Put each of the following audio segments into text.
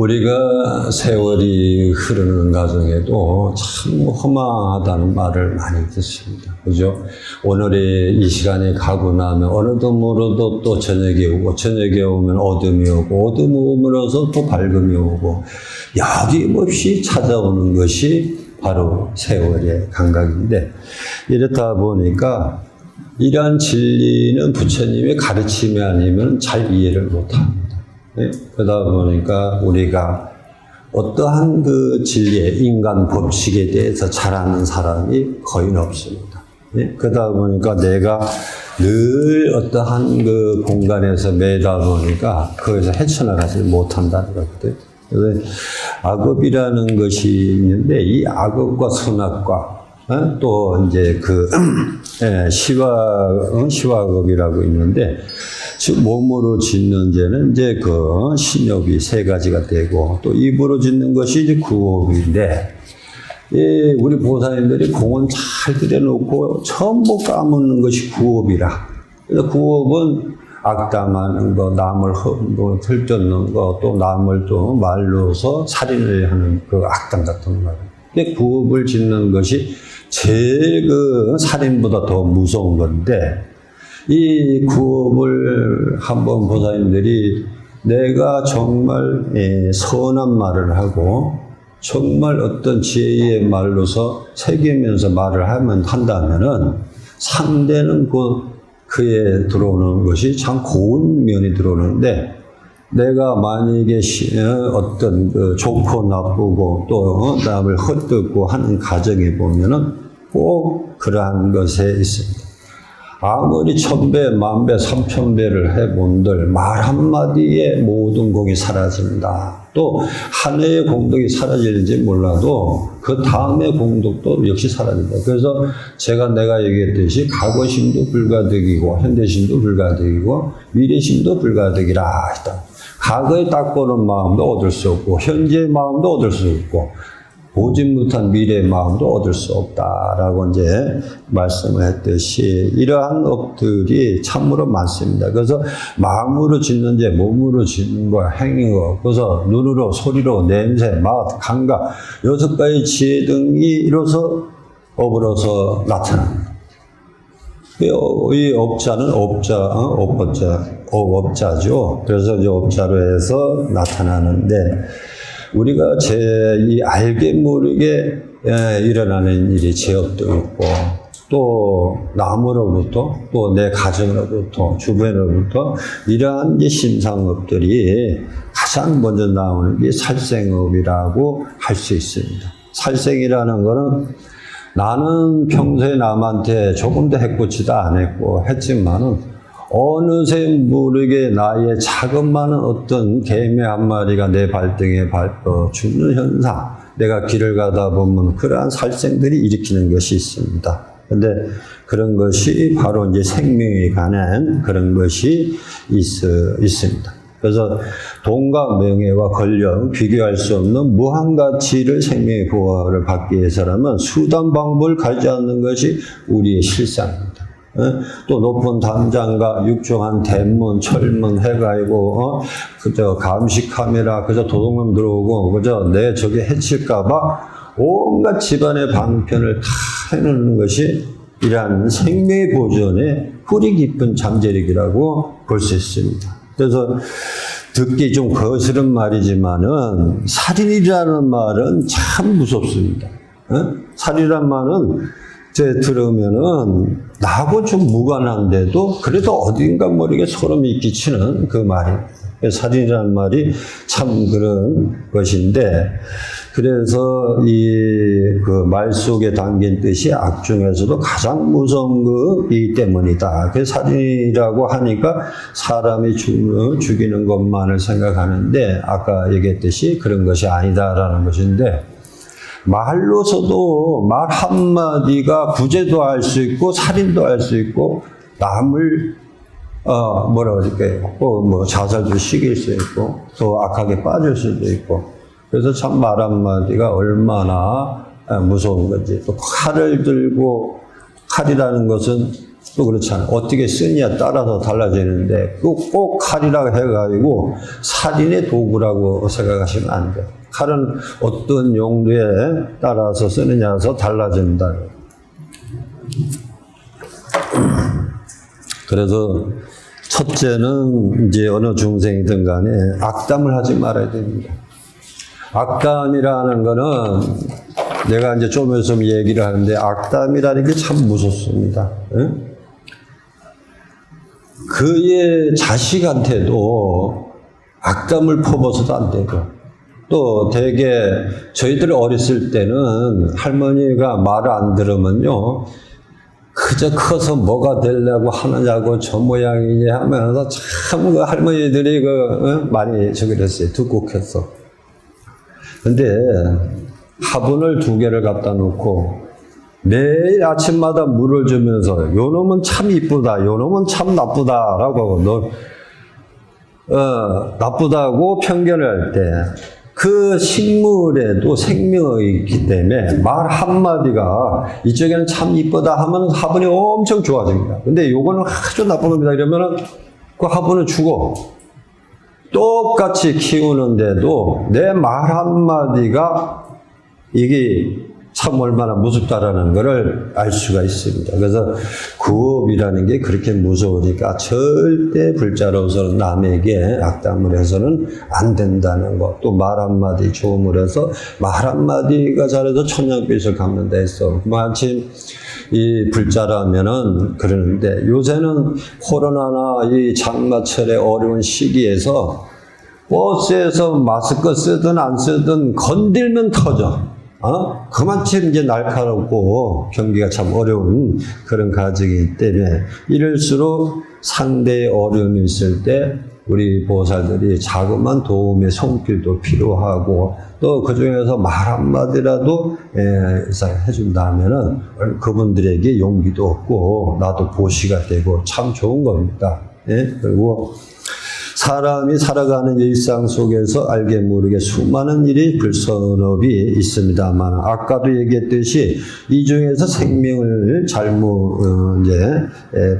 우리가 세월이 흐르는 과정에도 참 허망하다는 말을 많이 듣습니다. 그죠? 오늘의 이 시간이 가고 나면 어느덧 모르도 또 저녁이 오고, 저녁이 오면 어둠이 오고, 어둠이 오면서 또 밝음이 오고, 여김없이 찾아오는 것이 바로 세월의 감각인데, 이렇다 보니까 이러한 진리는 부처님의 가르침이 아니면 잘 이해를 못합니다. 네? 그러다 보니까 우리가 어떠한 그 진리의 인간 법칙에 대해서 잘 아는 사람이 거의 없습니다. 네? 그러다 보니까 내가 늘 어떠한 그 공간에서 매다 보니까 거기서 헤쳐나가지 못한다는 것들. 그래서 악업이라는 것이 있는데 이 악업과 선악과 또 이제 그 시화악업이라고 있는데 즉 몸으로 짓는 죄는 이제 그 신욕이 세 가지가 되고 또 입으로 짓는 것이 이제 구업인데 우리 보살님들이 공은 잘 들여놓고 전부 까먹는 것이 구업이라. 그래서 구업은 악담하는 거, 남을 들쫓는 거, 또 남을 또 말로서 살인을 하는 그 악담 같은 거. 구업을 짓는 것이 제일 그 살인보다 더 무서운 건데 이 구업을 한번 보살님들이 내가 정말 선한 말을 하고 정말 어떤 지혜의 말로서 새기면서 말을 한다면은 상대는 그에 들어오는 것이 참 고운 면이 들어오는데 내가 만약에 어떤 좋고 나쁘고 또 남을 헛듣고 하는 가정에 보면은 꼭 그러한 것에 있습니다. 아무리 1000배, 10,000배, 3000배를 해본들 말 한마디에 모든 공이 사라진다. 또 한 해의 공덕이 사라질지 몰라도 그 다음의 공덕도 역시 사라진다. 그래서 내가 얘기했듯이 과거심도 불가득이고 현대심도 불가득이고 미래심도 불가득이라 했다. 과거에 닦고는 마음도 얻을 수 없고 현재의 마음도 얻을 수 없고 보지 못한 미래의 마음도 얻을 수 없다라고 이제 말씀을 했듯이 이러한 업들이 참으로 많습니다. 그래서 마음으로 짓는 죄, 몸으로 짓는 거, 행위고, 그래서 눈으로, 소리로, 냄새, 맛, 감각, 6가지 지혜 등이 이로써 업으로서 나타납니다. 이 업자는 업자죠. 그래서 이제 업자로 해서 나타나는데, 우리가 이 알게 모르게 일어나는 일이 죄업도 있고, 또 남으로부터, 또 내 가정으로부터, 주변으로부터 이러한 심상업들이 가장 먼저 나오는 게 살생업이라고 할 수 있습니다. 살생이라는 거는 나는 평소에 남한테 조금 더 해코지도 안 했고 했지만은 어느새 모르게 나의 자그마한 어떤 개미 한 마리가 내 발등에 죽는 현상, 내가 길을 가다 보면 그러한 살생들이 일으키는 것이 있습니다. 근데 그런 것이 바로 이제 생명에 관한 그런 것이 있습니다. 그래서 돈과 명예와 권력, 비교할 수 없는 무한 가치를 생명의 보호를 받기 위해서라면 수단 방법을 가지지 않는 것이 우리의 실상입니다. 또 높은 담장과 육중한 대문, 철문 해가지고, 그저 감시 카메라, 그저 도둑놈 들어오고, 그저 내 저게 해칠까봐 온갖 집안의 방편을 다 해놓는 것이 이러한 생명의 보존에 뿌리 깊은 잠재력이라고 볼 수 있습니다. 그래서 듣기 좀 거스른 말이지만은 살인이라는 말은 참 무섭습니다. 살인이라는 말은 들으면은 나하고 좀 무관한데도 그래도 어딘가 모르게 소름이 끼치는 그 말입니다. 살인이라는 말이 참 그런 것인데, 그래서 그 말 속에 담긴 뜻이 악 중에서도 가장 무서운 것이기 때문이다. 그래서 살인이라고 하니까 사람이 죽이는 것만을 생각하는데 아까 얘기했듯이 그런 것이 아니다라는 것인데, 말로서도 말 한마디가 구제도 할 수 있고 살인도 할 수 있고 남을 자살도 시킬 수 있고 또 악하게 빠질 수도 있고, 그래서 참 말 한마디가 얼마나 무서운 건지. 또 칼을 들고, 칼이라는 것은 또 그렇잖아요. 어떻게 쓰느냐에 따라서 달라지는데 꼭 칼이라고 해가지고 살인의 도구라고 생각하시면 안 돼요. 칼은 어떤 용도에 따라서 쓰느냐에서 달라진다. 그래서 첫째는 이제 어느 중생이든 간에 악담을 하지 말아야 됩니다. 악담이라는 거는 내가 이제 좀 있으면 얘기를 하는데 악담이라는 게 참 무섭습니다. 응? 그의 자식한테도 악담을 퍼부어서도 안 되고 또 되게 저희들 어렸을 때는 할머니가 말을 안 들으면요 그저 커서 뭐가 되려고 하느냐고 저 모양이니 하면서 참 그 할머니들이 많이 그랬어요. 듣고 켰어. 근데 화분을 2개를 갖다 놓고 매일 아침마다 물을 주면서 요 놈은 참 이쁘다, 요 놈은 참 나쁘다라고 나쁘다고 편견을 할 때 그 식물에도 생명이 있기 때문에 말 한마디가 이쪽에는 참 이쁘다 하면 화분이 엄청 좋아집니다. 근데 요거는 아주 나쁜 놈이다 이러면은 그 화분은 죽어. 똑같이 키우는데도 내 말 한마디가 이게 참 얼마나 무섭다라는 것을 알 수가 있습니다. 그래서 구업이라는 게 그렇게 무서우니까 절대 불자로서는 남에게 악담을 해서는 안 된다는 것. 또 말 한마디 좋음을 해서 말 한마디가 잘해서 천냥빚을 갚는다 했어. 마침 이 불자라면은 그러는데 요새는 코로나나 이 장마철의 어려운 시기에서 버스에서 마스크 쓰든 안 쓰든 건들면 터져. 그만큼 이제 날카롭고 경기가 참 어려운 그런 가정이기 때문에 이럴수록 상대의 어려움이 있을 때 우리 보살들이 자그마한 도움의 손길도 필요하고 또 그 중에서 말 한마디라도 해준다 하면은 그분들에게 용기도 얻고 나도 보시가 되고 참 좋은 겁니다. 예? 그리고 사람이 살아가는 일상 속에서 알게 모르게 수많은 일이 불선업이 있습니다만 아까도 얘기했듯이 이 중에서 생명을 잘못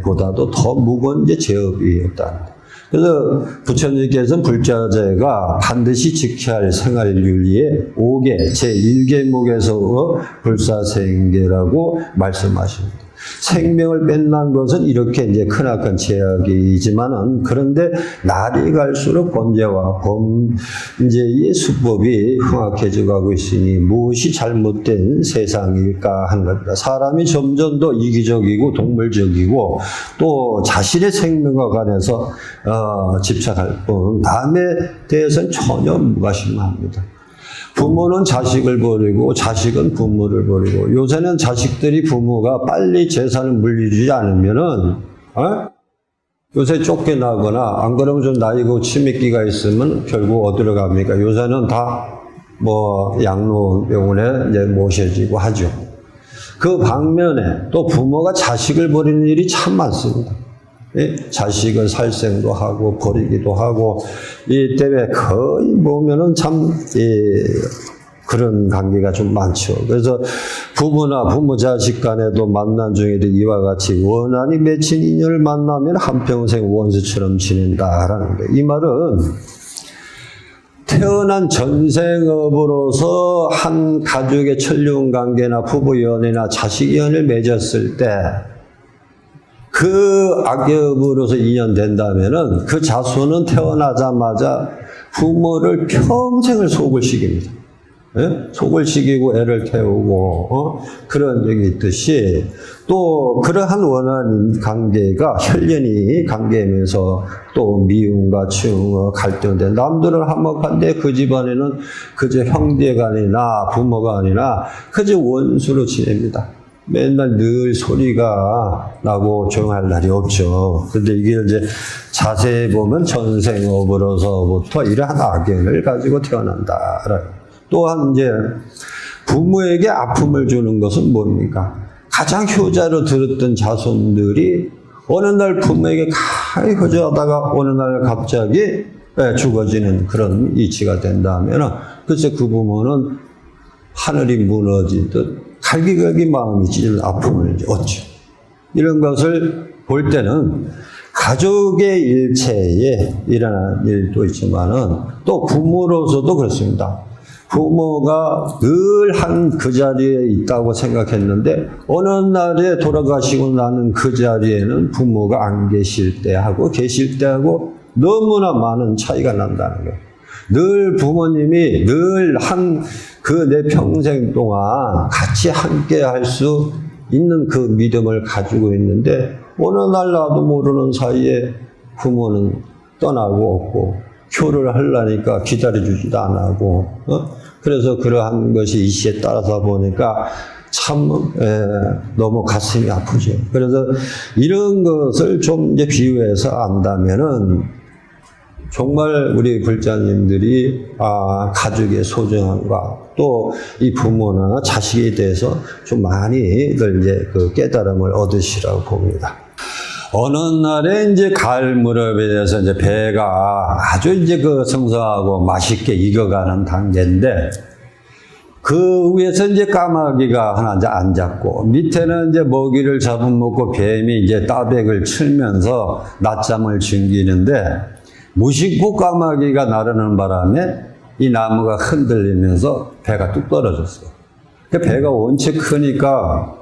보다도 더 무거운 제업이 없다. 그래서 부처님께서는 불자재가 반드시 지켜야 할 생활윤리의 5개 제1계목에서 불사생계라고 말씀하십니다. 생명을 뺏는 것은 이렇게 이제 크나큰 제약이지만은 그런데 날이 갈수록 범죄와 범죄의 수법이 흉악해져 가고 있으니 무엇이 잘못된 세상일까 하는 겁니다. 사람이 점점 더 이기적이고 동물적이고 또 자신의 생명과 관해서 집착할 뿐 남에 대해서는 전혀 무관심합니다. 부모는 자식을 버리고 자식은 부모를 버리고 요새는 자식들이 부모가 빨리 재산을 물려주지 않으면은 요새 쫓겨나거나 안 그러면 좀 나이고 치매기가 있으면 결국 어디로 갑니까? 요새는 다 양로병원에 이제 모셔지고 하죠. 그 반면에 또 부모가 자식을 버리는 일이 참 많습니다. 자식을 살생도 하고 버리기도 하고 이 때문에 거의 보면은 참 그런 관계가 좀 많죠. 그래서 부부나 부모 자식 간에도 만난 중에도 이와 같이 원한이 맺힌 인연을 만나면 한평생 원수처럼 지낸다라는 거예요. 이 말은 태어난 전생업으로서 한 가족의 천륜 관계나 부부 연애나 자식 연을 맺었을 때 그 악업으로서 인연된다면은 그 자손은 태어나자마자 부모를 평생을 속을 시킵니다. 속을 시키고 애를 태우고 그런 적이 있듯이 또 그러한 원한 관계가 혈연이 관계면서 또 미움과 증오, 갈등돼 남들은 화목한데 그 집안에는 그저 형제가 아니라 부모가 아니라 그저 원수로 지냅니다. 맨날 늘 소리가 나고 조용할 날이 없죠. 그런데 이게 이제 자세히 보면 전생업으로서부터 이러한 악연을 가지고 태어난다. 또한 이제 부모에게 아픔을 주는 것은 뭡니까? 가장 효자로 들었던 자손들이 어느 날 부모에게 가히 효자하다가 어느 날 갑자기 죽어지는 그런 이치가 된다면 글쎄 그 부모는 하늘이 무너지듯 갈기갈기 마음이 찢을 아픔을 얻죠. 이런 것을 볼 때는 가족의 일체에 일어나는 일도 있지만은 또 부모로서도 그렇습니다. 부모가 늘 한 그 자리에 있다고 생각했는데 어느 날에 돌아가시고 나는 그 자리에는 부모가 안 계실 때하고 계실 때하고 너무나 많은 차이가 난다는 거예요. 늘 부모님이 늘 그 내 평생 동안 같이 함께 할 수 있는 그 믿음을 가지고 있는데 어느 날 나도 모르는 사이에 부모는 떠나고 없고 교를 하려니까 기다려주지도 안 하고 그래서 그러한 것이 이 시에 따라서 보니까 참 너무 가슴이 아프죠. 그래서 이런 것을 좀 이제 비유해서 안다면은 정말 우리 불자님들이 가족의 소중함과 또 이 부모나 자식에 대해서 좀 많이들 이제 그 깨달음을 얻으시라고 봅니다. 어느 날에 이제 가을 무렵에 대해서 이제 배가 아주 이제 그 성성하고 맛있게 익어가는 단계인데 그 위에서 이제 까마귀가 하나 이제 앉았고 밑에는 이제 먹이를 잡아먹고 뱀이 이제 따백을 치면서 낮잠을 즐기는데 무심코 까마귀가 나르는 바람에 이 나무가 흔들리면서 배가 뚝 떨어졌어요. 배가 원체 크니까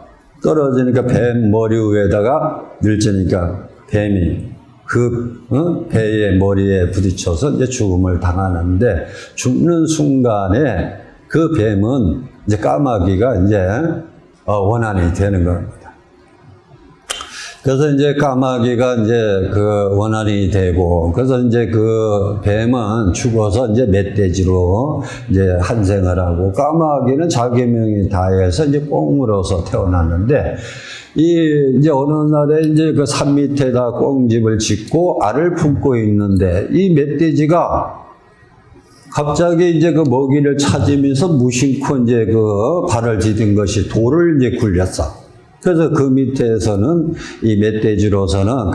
떨어지니까 뱀 머리 위에다가 늘지니까 뱀이 그 배의 머리에 부딪혀서 이제 죽음을 당하는데 죽는 순간에 그 뱀은 이제 까마귀가 이제 원한이 되는 겁니다. 그래서 이제 까마귀가 이제 그 원한이 되고, 그래서 이제 그 뱀은 죽어서 이제 멧돼지로 이제 한생을 하고, 까마귀는 자기 명이 다해서 이제 꽁으로서 태어났는데, 이제 어느 날에 이제 그 산 밑에다 꽁집을 짓고 알을 품고 있는데, 이 멧돼지가 갑자기 이제 그 먹이를 찾으면서 무심코 이제 그 발을 디딘 것이 돌을 이제 굴렸어. 그래서 그 밑에서는 이 멧돼지로서는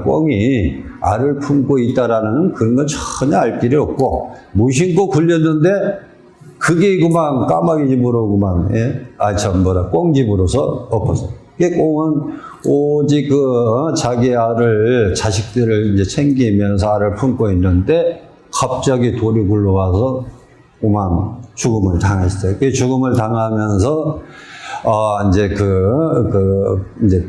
꽁이 알을 품고 있다라는 그런 건 전혀 알 필요 없고, 무심코 굴렸는데, 그게 그만 까마귀 집으로 그만, 꽁집으로서 엎어서. 이게 꽁은 오직 자기 자식들을 이제 챙기면서 알을 품고 있는데, 갑자기 돌이 굴러와서 그만 죽음을 당했어요. 그 죽음을 당하면서 이제 이제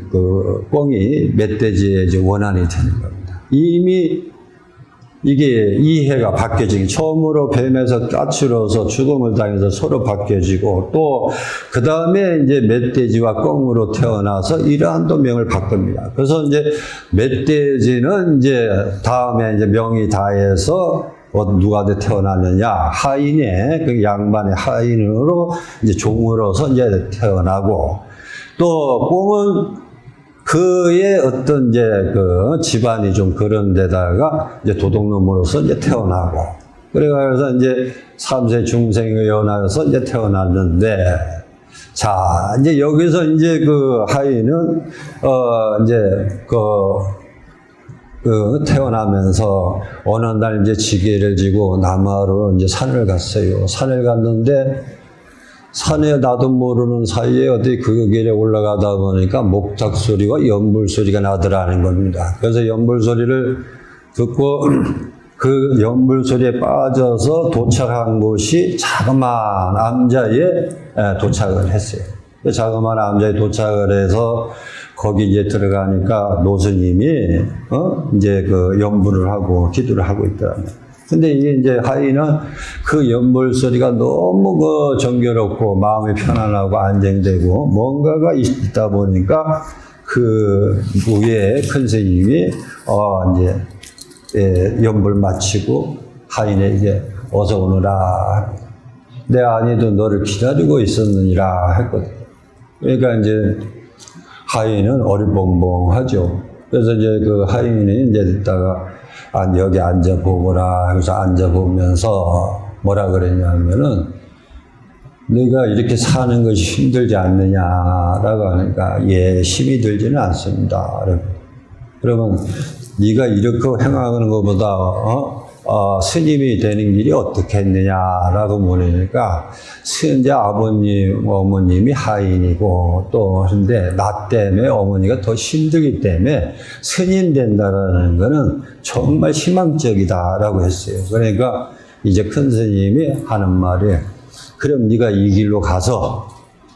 꽁이 멧돼지의 이제 원한이 되는 겁니다. 이미 이게 이해가 바뀌어지기, 처음으로 뱀에서 까칠어서 죽음을 당해서 서로 바뀌어지고, 또 그 다음에 이제 멧돼지와 꽁으로 태어나서 이러한 또 명을 바꿉니다. 그래서 이제 멧돼지는 이제 다음에 이제 명이 다해서 누가 태어나느냐, 하인의 그 양반의 하인으로 이제 종으로서 이제 태어나고, 또 꽁은 그의 어떤 이제 그 집안이 좀 그런 데다가 이제 도둑놈으로서 이제 태어나고, 그래서 이제 3세 중생에 연하여서 이제 태어났는데, 자, 이제 여기서 이제 그 하인은 이제 태어나면서 어느 날 이제 지게를 지고 남하로 이제 산을 갔어요. 산을 갔는데 산에 나도 모르는 사이에 어디 그 길에 올라가다 보니까 목탁 소리와 연불 소리가 나더라는 겁니다. 그래서 연불 소리를 듣고 그 연불 소리에 빠져서 도착한 곳이 자그마한 암자에 도착을 했어요. 그 자그마한 암자에 도착을 해서 거기 이제 들어가니까 노스님이 이제 그 연불을 하고 기도를 하고 있더라고요. 근데 이게 이제 하인은 그 연불 소리가 너무 그 정겨롭고 마음이 편안하고 안정되고 뭔가가 있다 보니까 그 위에 큰 스님이 이제 연불 마치고 하인에게 어서 오너라. 내 아내도 너를 기다리고 있었느니라 했거든. 그러니까 이제 하인은 어리벙벙하죠. 그래서 이제 그 하인이 이제 듣다가 여기 앉아보거라. 그래서 앉아보면서 뭐라 그랬냐면은 네가 이렇게 사는 것이 힘들지 않느냐라고 하니까 예, 힘이 들지는 않습니다. 그러면 네가 이렇게 행하는 것보다 스님이 되는 길이 어떻게 했느냐라고 물으니까, 이제 아버님, 어머님이 하인이고, 또, 근데 나 때문에 어머니가 더 힘들기 때문에 스님 된다라는 거는 정말 희망적이다라고 했어요. 그러니까 이제 큰 스님이 하는 말이, 그럼 네가 이 길로 가서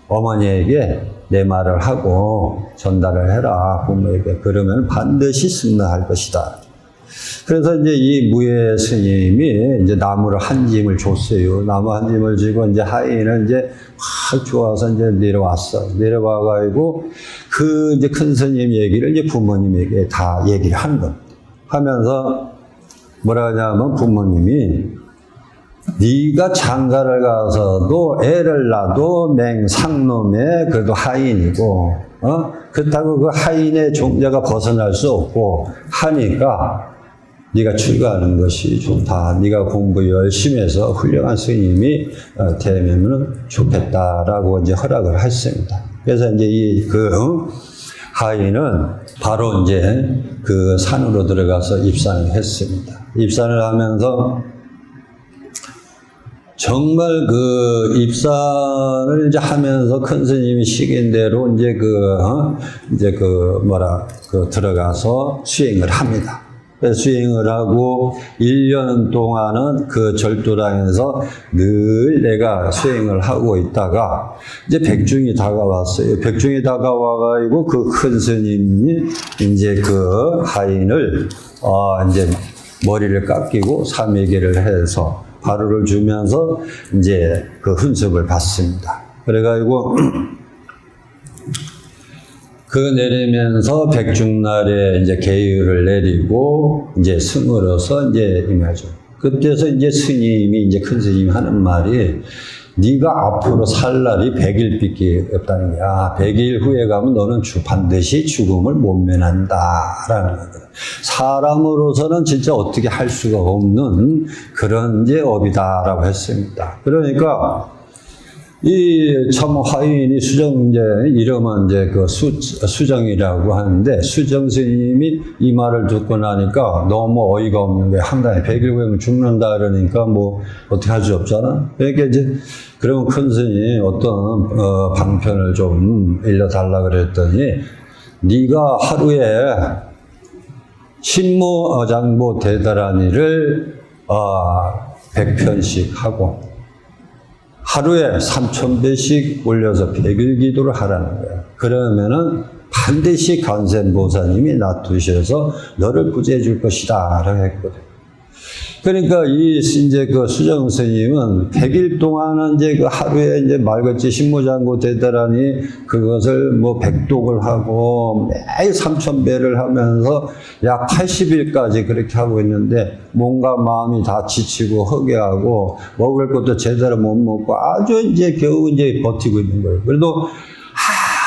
어머니에게 내 말을 하고 전달을 해라, 부모에게. 그러면 반드시 승낙할 것이다. 그래서 이제 이 무예 스님이 이제 나무를 한 짐을 줬어요. 나무 한 짐을 주고 이제 하인은 이제 확 좋아서 이제 내려왔어. 내려와가지고 그 이제 큰 스님 얘기를 이제 부모님에게 다 얘기를 하는 겁니다. 하면서 뭐라 하냐면 부모님이 네가 장가를 가서도 애를 낳아도 맹상놈의 그래도 하인이고, 그렇다고 그 하인의 종자가 벗어날 수 없고 하니까 네가 출가하는 것이 좋다. 네가 공부 열심히 해서 훌륭한 스님이 되면 좋겠다라고 이제 허락을 했습니다. 그래서 이제 하인은 바로 이제 그 산으로 들어가서 입산을 했습니다. 입산을 하면서 정말 그 입산을 이제 하면서 큰 스님이 시킨 대로 이제 들어가서 수행을 합니다. 수행을 하고 1년 동안은 그 절도당에서 늘 내가 수행을 하고 있다가 이제 백중이 다가왔어요. 백중이 다가와가지고 그 큰 스님이 이제 그 하인을 이제 머리를 깎이고 삼위계를 해서 바루를 주면서 이제 그 훈습을 받습니다. 그래가지고 그 내리면서 백중날에 이제 계율을 내리고 이제 승으로서 이제 임하죠. 그때서 이제 스님이 이제 큰 스님이 하는 말이 네가 앞으로 살 날이 100일밖에 없다는 거야. 100일 후에 가면 너는 반드시 죽음을 못 면한다라는 거거든. 사람으로서는 진짜 어떻게 할 수가 없는 그런 이제 업이다라고 했습니다. 그러니까 이 참 하인이 수정 이름은 이제 그 수정이라고 하는데 수정 스님이 이 말을 듣고 나니까 너무 어이가 없는 거예요. 한간에 100일 후에 죽는다 그러니까 뭐 어떻게 할 수 없잖아. 그러니까 이제 그러면 큰 스님이 어떤 방편을 좀 일러달라 그랬더니 네가 하루에 신모장보 대다라니를 100편씩 하고 하루에 3,000배씩 올려서 100일 기도를 하라는 거야. 그러면은 반드시 관세음보살님이 놔두셔서 너를 구제해 줄 것이다. 라고 했거든. 그러니까 이제 그 수정 스님은 100일 동안은 이제 그 하루에 이제 말같이 신모장고 대다라니 그것을 뭐 백독을 하고 매일 3,000배를 하면서 약 80일까지 그렇게 하고 있는데 몸과 마음이 다 지치고 허기하고 먹을 것도 제대로 못 먹고 아주 이제 겨우 이제 버티고 있는 거예요. 그래도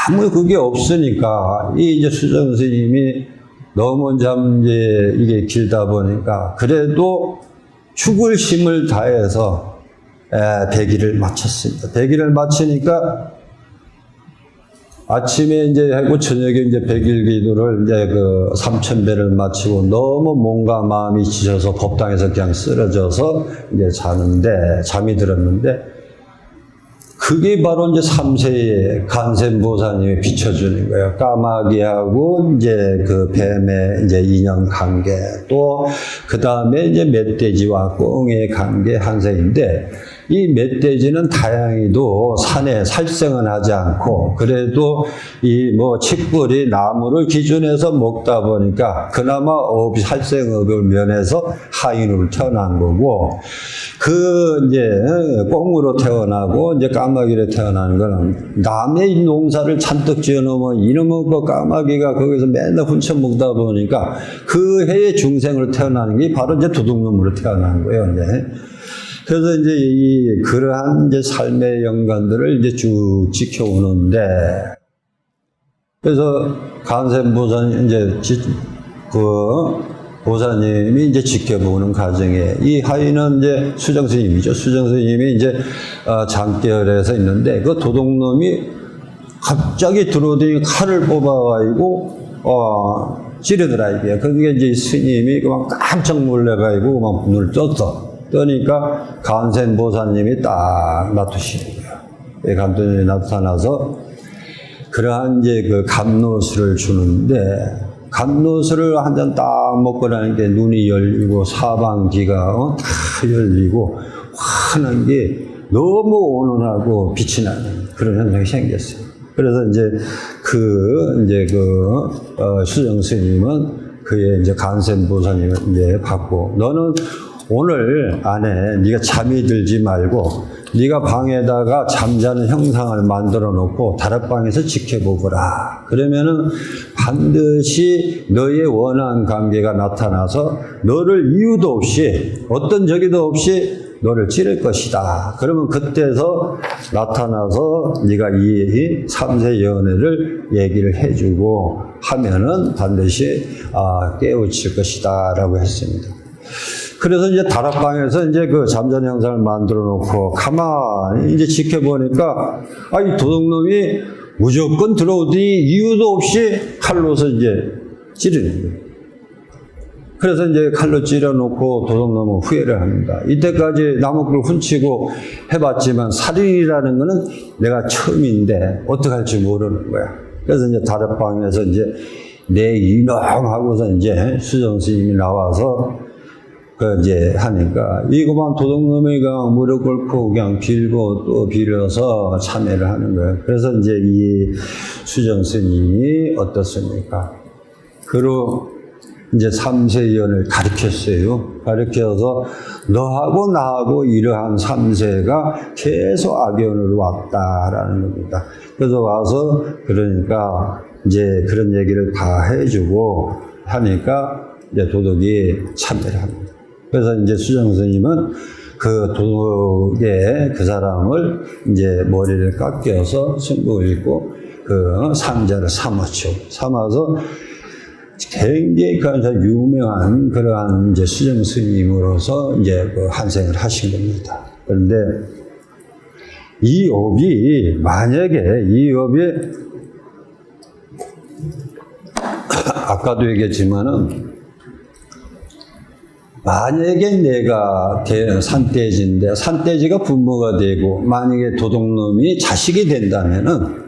아무 그게 없으니까 이 이제 수정 스님이 너무 이제 이게 길다 보니까 그래도 죽을 힘을 다해서 100일을 마쳤습니다. 100일을 마치니까 아침에 이제 하고 저녁에 이제 100일 기도를 이제 그 3,000배를 마치고 너무 몸과 마음이 지쳐서 법당에서 그냥 쓰러져서 이제 잠이 들었는데 그게 바로 이제 3세의 관세음보살님이 비춰주는 거예요. 까마귀하고 이제 그 뱀의 이제 인연 관계, 또 그 다음에 이제 멧돼지와 꽁의 관계 한세인데, 이 멧돼지는 다행히도 산에 살생은 하지 않고, 그래도 이 뭐 칡뿌리 나무를 기준해서 먹다 보니까 그나마 살생업을 면해서 하인으로 태어난 거고, 그 이제 꽁으로 태어나고 이제 까마귀로 태어나는 거는 남의 농사를 잔뜩 지어놓으면 이놈의 그 까마귀가 거기서 맨날 훔쳐 먹다 보니까 그 해의 중생으로 태어나는 게 바로 이제 도둑놈으로 태어나는 거예요, 이제. 그래서 이제 그러한 이제 삶의 연관들을 이제 쭉 지켜오는데, 그래서 관세음보살 이제 보사님이 이제 지켜보는 과정에 이 하인은 이제 수정스님이죠. 수정스님이 이제 장대열에서 있는데 그 도둑놈이 갑자기 들어오더니 칼을 뽑아가지고 찌르더라, 이게. 그러니까 이제 스님이 그만 깜짝 놀래가지고 막 눈을 떴어. 떠니까 간센보살님이 딱 나타나시는 거예요. 간센보살님이 나타나서 그러한 이제 그 감노수를 주는데, 감노수를 한 잔 딱 먹고 나니까 눈이 열리고 사방귀가 다 열리고 환한 게 너무 온온하고 빛이 나는 그런 현상이 생겼어요. 그래서 이제 수정 스님은 그의 이제 간센보살님을 이제 받고, 너는 오늘 안에 네가 잠이 들지 말고 네가 방에다가 잠자는 형상을 만들어 놓고 다락방에서 지켜보거라. 그러면은 반드시 너의 원한 관계가 나타나서 너를 이유도 없이 어떤 적이도 없이 너를 찌를 것이다. 그러면 그때서 나타나서 네가 이 삼세 연애를 얘기를 해주고 하면은 반드시 깨우칠 것이다 라고 했습니다. 그래서 이제 다락방에서 이제 그 잠자는 형상을 만들어 놓고 가만히 이제 지켜보니까 이 도둑놈이 무조건 들어오더니 이유도 없이 칼로서 이제 찌르는 거예요. 그래서 이제 칼로 찌려놓고 도둑놈은 후회를 합니다. 이때까지 나무꾼을 훔치고 해봤지만 살인이라는 거는 내가 처음인데 어떻게 할지 모르는 거야. 그래서 이제 다락방에서 이제 내 이놈하고서 이제 수정 스님이 나와서 이제 하니까 이거만 도둑놈이가 무릎 꿇고 그냥 빌고 또 빌어서 참회를 하는 거예요. 그래서 이제 이 수정 스님이 어떻습니까? 그로 이제 삼세연을 가르쳤어요. 가르쳐서 너하고 나하고 이러한 삼세가 계속 악연으로 왔다라는 겁니다. 그래서 와서 그러니까 이제 그런 얘기를 다 해주고 하니까 이제 도둑이 참회를 합니다. 그래서 이제 수정 스님은 그 도둑의 그 사람을 이제 머리를 깎여서 승복을 입고 그 상자를 삼았죠. 삼아서 굉장히 유명한 그러한 이제 수정 스님으로서 이제 그 한생을 하신 겁니다. 그런데 이 업이 만약에 이 업이 아까도 얘기했지만은 만약에 내가 산돼지인데 산돼지가 부모가 되고 만약에 도둑놈이 자식이 된다면은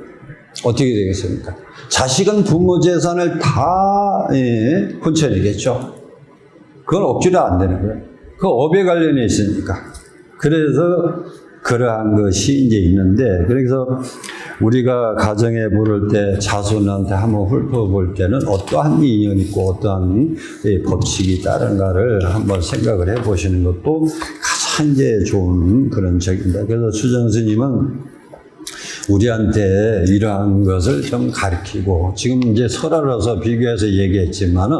어떻게 되겠습니까? 자식은 부모 재산을 다 혼천이겠죠. 그건 억지로 안 되는 거예요. 그 업에 관련해 있으니까. 그래서 그러한 것이 이제 있는데, 그래서 우리가 가정에 부를 때 자손한테 한번 훑어볼 때는 어떠한 인연이 있고 어떠한 법칙이 따른가를 한번 생각을 해보시는 것도 가장 이제 좋은 그런 적입니다. 그래서 수정 스님은 우리한테 이러한 것을 좀 가르치고, 지금 이제 설화로서 비교해서 얘기했지만은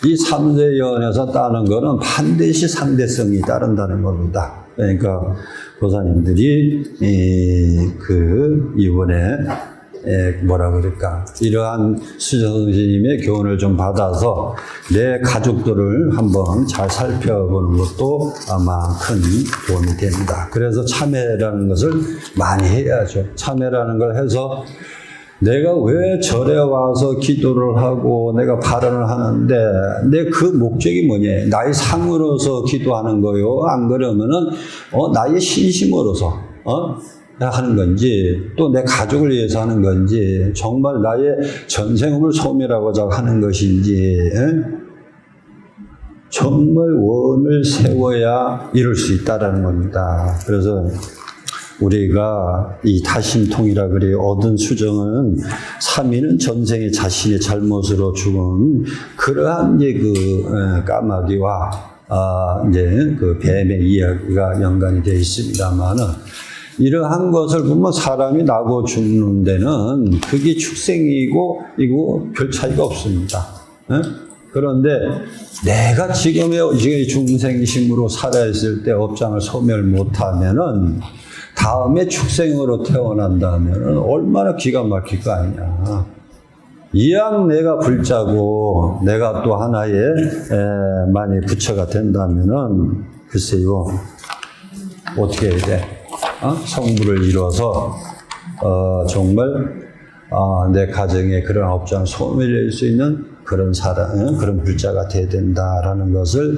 이 삼세연에서 따는 거는 반드시 상대성이 따른다는 겁니다. 그러니까 보사님들이 이번에 뭐라 그럴까, 이러한 수정 스님의 교훈을 좀 받아서 내 가족들을 한번 잘 살펴보는 것도 아마 큰 도움이 됩니다. 그래서 참회라는 것을 많이 해야죠. 참회라는 걸 해서 내가 왜 절에 와서 기도를 하고 내가 발언을 하는데 내 그 목적이 뭐냐? 나의 상으로서 기도하는 거요? 안 그러면은 나의 신심으로서 하는 건지, 또 내 가족을 위해서 하는 건지, 정말 나의 전생을 소멸하고자 하는 것인지, 정말 원을 세워야 이룰 수 있다라는 겁니다. 그래서 우리가 이 다심통이라 그래요. 얻은 수정은 삼위는 전생에 자신의 잘못으로 죽은 그러한 이제 까마귀와 이제 그 뱀의 이야기가 연관이 되어 있습니다만은, 이러한 것을 보면 사람이 나고 죽는 데는 그게 축생이고 이거 별 차이가 없습니다. 그런데 내가 지금의 중생심으로 살아있을 때 업장을 소멸 못하면은 다음에 축생으로 태어난다면은 얼마나 기가 막힐 거 아니냐. 이왕 내가 불자고 내가 또 하나의 만약 부처가 된다면은 글쎄요, 어떻게 해야 돼? 성불을 이뤄서 정말 내 가정에 그런 업장을 소멸할 수 있는 그런 사람, 그런 불자가 돼야 된다라는 것을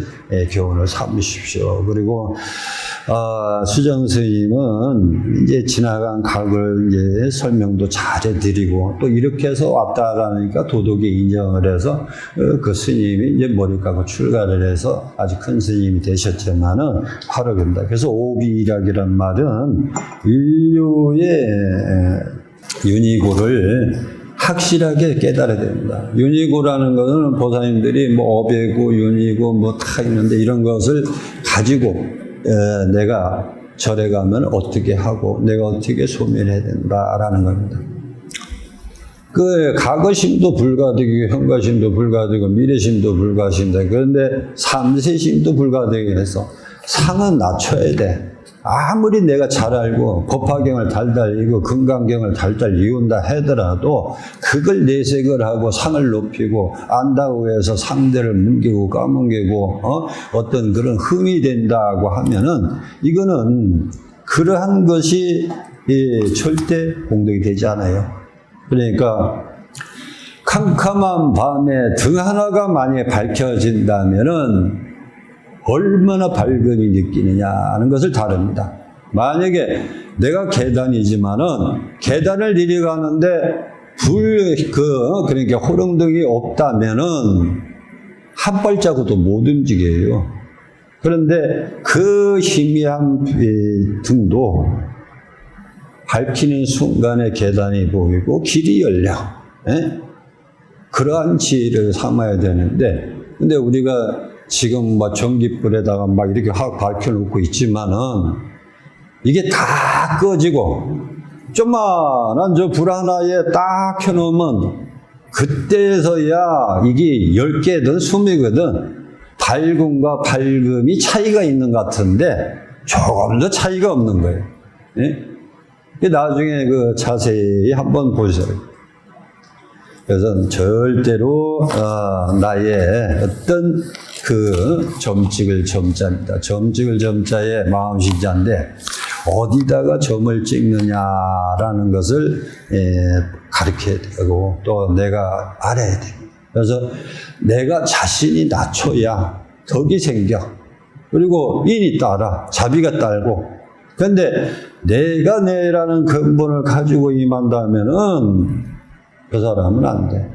교훈을 삼으십시오. 그리고 수정 스님은 이제 지나간 각을 이제 설명도 잘 해드리고 또 이렇게 해서 왔다라니까 도덕에 인정을 해서 그 스님이 이제 머리 깎고 출가를 해서 아주 큰 스님이 되셨지만은 화력입니다. 그래서 오비락이란 말은 인류의 윤희고를 확실하게 깨달아야 됩니다. 윤희고라는 것은 보살님들이 뭐 어배고 윤희고 뭐 다 있는데 이런 것을 가지고 내가 절에 가면 어떻게 하고 내가 어떻게 소멸해야 된다라는 겁니다. 그 과거심도 불가득이고 현가심도 불가득이고 미래심도 불가심이다. 그런데 삼세심도 불가득이 해서 상은 낮춰야 돼. 아무리 내가 잘 알고 법화경을 달달 읽고 금강경을 달달 이운다 하더라도 그걸 내색을 하고 상을 높이고 안다고 해서 상대를 뭉개고 까뭉개고 어떤 그런 흠이 된다고 하면은 이거는 그러한 것이 절대 공덕이 되지 않아요. 그러니까 캄캄한 밤에 등 하나가 만약에 밝혀진다면은 얼마나 밝음이 느끼느냐 하는 것을 다릅니다. 만약에 내가 계단이지만은 계단을 내려가는데 그러니까 호롱등이 없다면은 한 발자국도 못 움직여요. 그런데 그 희미한 등도 밝히는 순간에 계단이 보이고 길이 열려. 그러한 지혜를 삼아야 되는데, 근데 우리가 지금 막 전기불에다가 막 이렇게 확 밝혀놓고 있지만은 이게 다 꺼지고 조그만한 저 불 하나에 딱 켜놓으면 그때서야 이게 10개든 20개든 밝음과 밝음이 차이가 있는 것 같은데 조금 더 차이가 없는 거예요. 나중에 그 자세히 한번 보세요. 그래서 절대로 나의 어떤 그 점찍을 점자입니다. 점찍을 점자에 마음신자인데 어디다가 점을 찍느냐라는 것을 가르쳐야 되고 또 내가 알아야 돼요. 그래서 내가 자신이 낮춰야 덕이 생겨. 그리고 인이 따라 자비가 따르고. 그런데 내가 내라는 근본을 가지고 임한다면은 그 사람은 안 돼.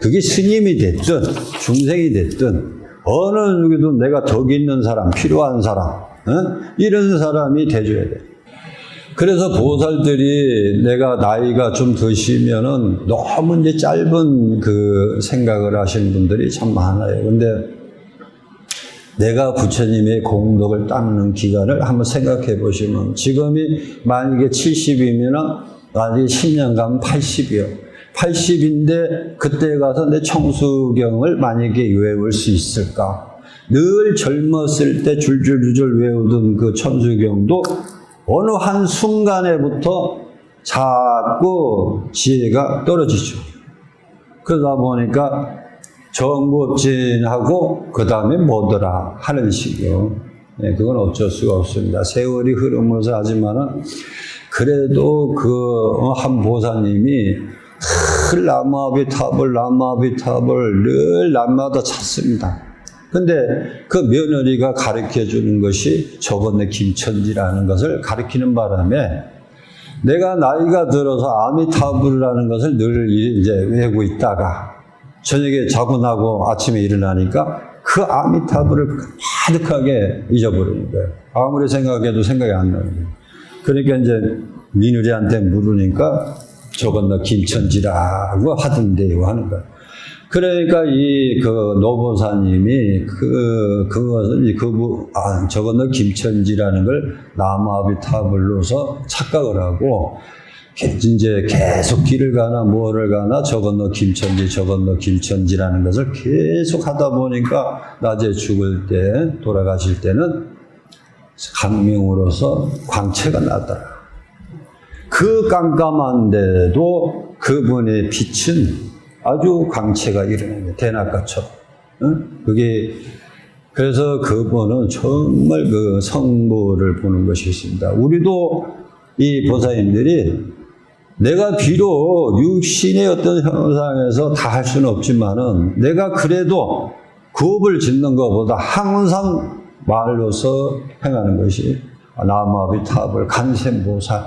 그게 스님이 됐든 중생이 됐든 어느 누구든 내가 덕 있는 사람, 필요한 사람, 이런 사람이 돼줘야 돼. 그래서 보살들이 내가 나이가 좀 드시면은 너무 이제 짧은 그 생각을 하시는 분들이 참 많아요. 근데 내가 부처님의 공덕을 닦는 기간을 한번 생각해 보시면 지금이 만약에 70이면 나중에 10년 가면 80이요. 80인데 그때 가서 내 청수경을 만약에 외울 수 있을까? 늘 젊었을 때 줄줄줄 외우던 그 청수경도 어느 한 순간에부터 자꾸 지혜가 떨어지죠. 그러다 보니까 정법진하고 그 다음에 뭐더라 하는 식이요. 그건 어쩔 수가 없습니다. 세월이 흐르면서 하지만은 그래도 그 한 보사님이 늘 라마비탑을 늘 날마다 찾습니다. 근데 그 며느리가 가르쳐 주는 것이 저번에 김천지라는 것을 가르치는 바람에 내가 나이가 들어서 아미타불이라는 것을 늘 이제 외우고 있다가 저녁에 자고 나고 아침에 일어나니까 그 아미타불을 가득하게 잊어버리는 거예요. 아무리 생각해도 생각이 안 나는 거예요. 그러니까 이제 며느리한테 물으니까 저건 너 김천지라고 하던데요 하는 거예요. 그러니까 그 노보사님이 그것은 저건 너 김천지라는 걸 나마비타불로서 착각을 하고 이제 계속 길을 가나 뭐를 가나 저건 너 김천지라는 것을 계속 하다 보니까 낮에 죽을 때 돌아가실 때는 강명으로서 광채가 나더라. 그 깜깜한데도 그분의 빛은 아주 광채가 일어나요. 대낮같처럼. 그게 그래서 그분은 정말 그 성부를 보는 것이 있습니다. 우리도 이 보살님들이 내가 비록 육신의 어떤 형상에서 다 할 수는 없지만은 내가 그래도 구업을 짓는 것보다 항상 말로서 행하는 것이 나무아비타불 간센보살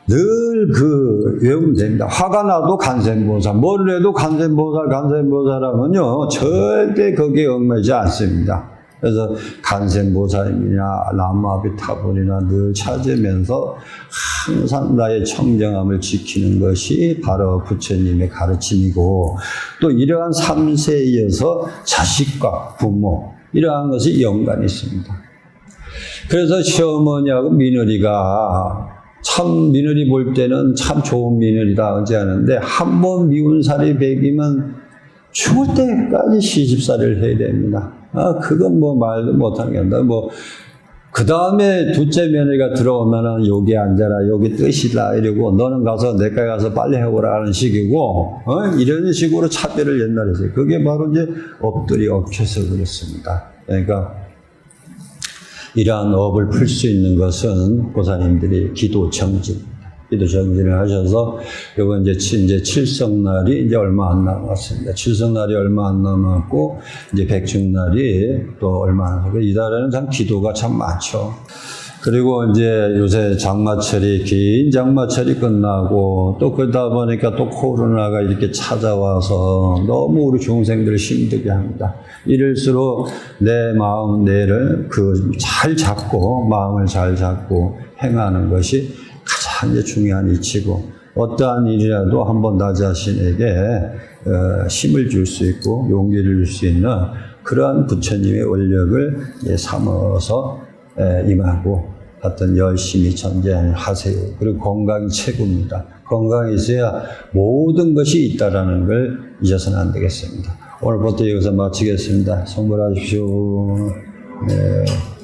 늘 그 외우면 됩니다. 화가 나도 간센보살, 뭘 해도 간센보살 하면요 절대 거기에 얽매이지 않습니다. 그래서 간센보살이나 나무아비타불이나 늘 찾으면서 항상 나의 청정함을 지키는 것이 바로 부처님의 가르침이고, 또 이러한 3세에 이어서 자식과 부모 이러한 것이 연관이 있습니다. 그래서 시어머니하고 며느리가 참 며느리 볼 때는 참 좋은 며느리다 하지 않은데 한 번 미운 살이 배기면 죽을 때까지 시집살이를 해야 됩니다. 그건 뭐 말도 못하는 게 아니라 그 다음에 둘째 며느리가 들어오면은 여기 앉아라, 여기 뜻이다 이러고 너는 가서 내가 가서 빨리 해오라 하는 식이고, 이런 식으로 차별을 옛날에 했어요. 그게 바로 이제 업들이 얽혀서 그렇습니다. 그러니까 이러한 업을 풀 수 있는 것은 보살님들이 기도 정진. 기도 정진을 하셔서, 요거 이제 칠성날이 이제 얼마 안 남았습니다. 칠성날이 얼마 안 남았고, 이제 백중날이 또 얼마 안 남았고, 이달에는 참 기도가 참 많죠. 그리고 이제 요새 장마철이, 긴 장마철이 끝나고, 또 그러다 보니까 또 코로나가 이렇게 찾아와서 너무 우리 중생들을 힘들게 합니다. 이럴수록 내 마음, 뇌를 잘 잡고, 마음을 잘 잡고 행하는 것이 가장 이제 중요한 이치고, 어떠한 일이라도 한번 나 자신에게 힘을 줄 수 있고 용기를 줄 수 있는 그러한 부처님의 원력을 삼아서 임하고 하여튼 열심히 전쟁하세요. 그리고 건강이 최고입니다. 건강이 있어야 모든 것이 있다라는 걸 잊어서는 안 되겠습니다. 오늘부터 여기서 마치겠습니다. 성불하십시오. 네.